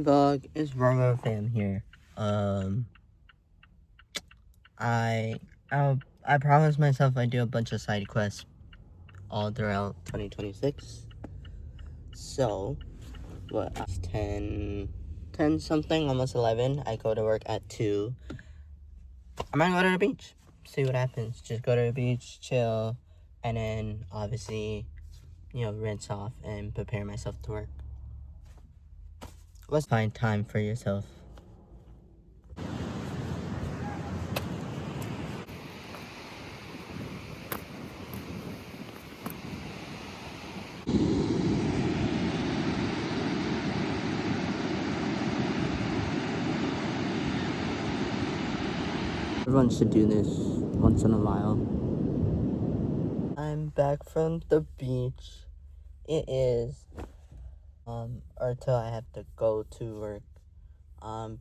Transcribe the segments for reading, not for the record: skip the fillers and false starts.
vlog, it's Virgo fam here. I promised myself I'd do a bunch of side quests all throughout 2026. So, it's 10 something, almost 11. I go to work at 2. I'm gonna go to the beach, see what happens. Just go to the beach, chill, and then obviously, rinse off and prepare myself to work. Let's find time for yourself. Everyone should do this once in a while. I'm back from the beach. It is, or till I have to go to work,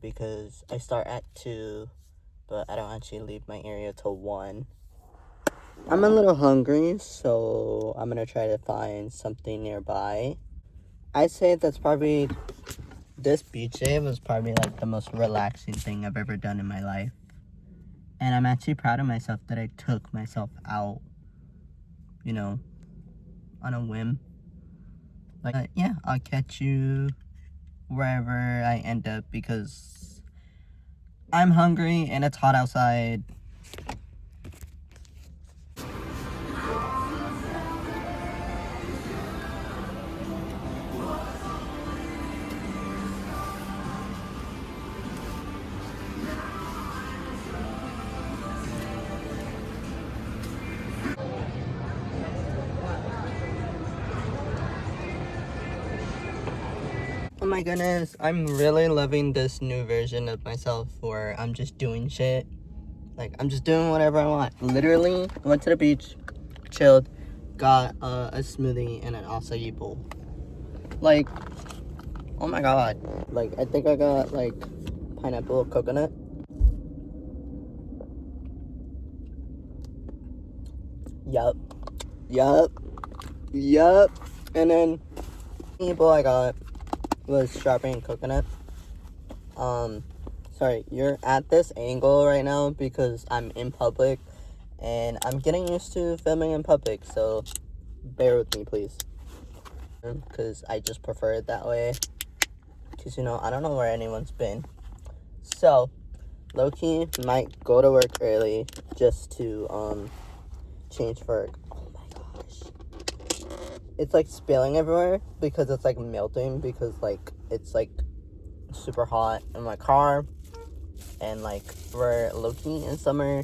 because I start at 2, but I don't actually leave my area till 1. I'm a little hungry, so I'm gonna try to find something nearby. I'd say this beach day was probably like the most relaxing thing I've ever done in my life. And I'm actually proud of myself that I took myself out, on a whim. Yeah, I'll catch you wherever I end up because I'm hungry and it's hot outside. Oh my goodness, I'm really loving this new version of myself where I'm just doing shit. I'm just doing whatever I want. Literally, went to the beach, chilled, got a smoothie and an acai bowl. Oh my god. I think I got, pineapple coconut. Yup. And then, the bowl I got was strawberry and coconut. Sorry, you're at this angle right now because I'm in public and I'm getting used to filming in public, so bear with me, please. Because I just prefer it that way. Because, I don't know where anyone's been. So, low-key might go to work early just to, change for work. Oh my gosh. It's, spilling everywhere because it's, melting because, it's, super hot in my car. And, we're low-key in summer.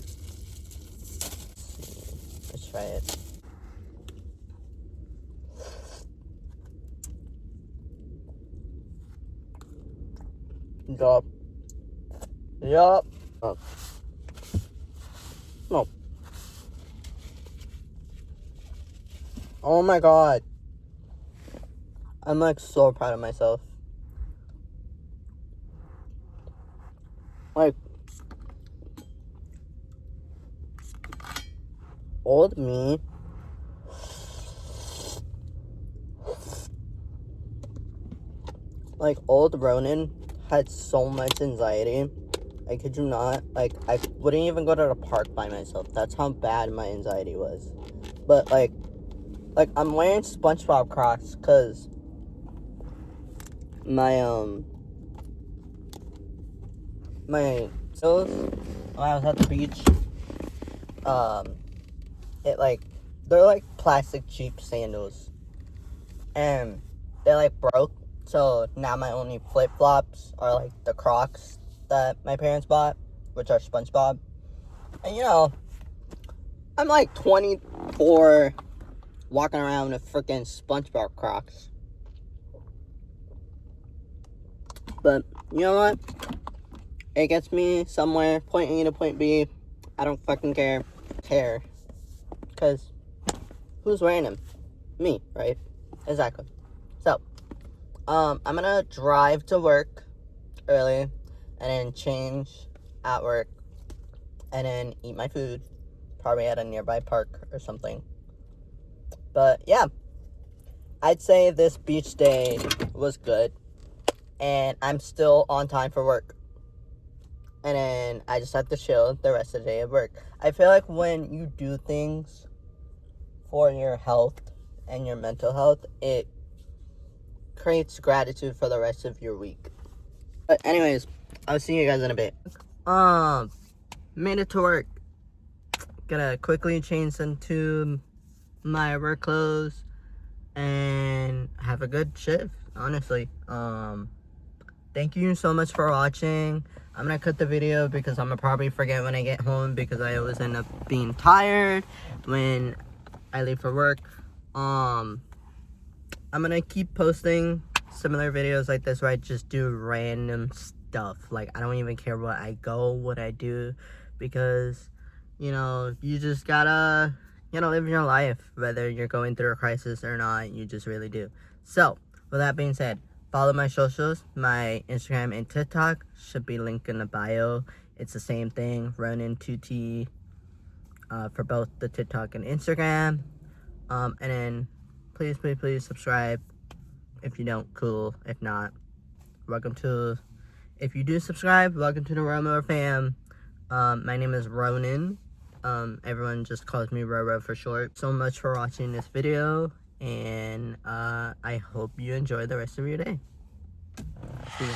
Let's try it. Yup. Oh. No. Oh my god. I'm, so proud of myself. Old me. Old Ronan had so much anxiety. I kid you not. I wouldn't even go to the park by myself. That's how bad my anxiety was. But, I'm wearing SpongeBob Crocs because my toes, when I was at the beach, they're plastic cheap sandals. And they broke. So now my only flip-flops are the Crocs that my parents bought, which are SpongeBob. And I'm 24 walking around with freaking SpongeBob Crocs. But you know what? It gets me somewhere, point A to point B. I don't fucking care. Because who's wearing them? Me, right? Exactly. So, I'm gonna drive to work early and then change at work and then eat my food, probably at a nearby park or something. But yeah, I'd say this beach day was good. and I'm still on time for work. And then I just have to chill the rest of the day at work. I feel like when you do things for your health and your mental health, it creates gratitude for the rest of your week. But anyways, I'll see you guys in a bit. Made it to work. Gonna quickly change into my work clothes and have a good shift, honestly. Thank you so much for watching. I'm gonna cut the video because I'm gonna probably forget when I get home, because I always end up being tired when I leave for work. I'm gonna keep posting similar videos like this where I just do random stuff. Like, I don't even care what I go, what I do, because, you know, you just gotta, you know, live your life, whether you're going through a crisis or not. You just really do. So, with that being said, follow my socials. My Instagram and TikTok should be linked in the bio. It's the same thing, Ronin2T, for both the TikTok and Instagram. And then please subscribe. If you don't, cool. If not, if you do subscribe, welcome to the Romo fam. My name is Ronin. Everyone just calls me Roro for short. So much for watching this video, and I hope you enjoy the rest of your day. See you.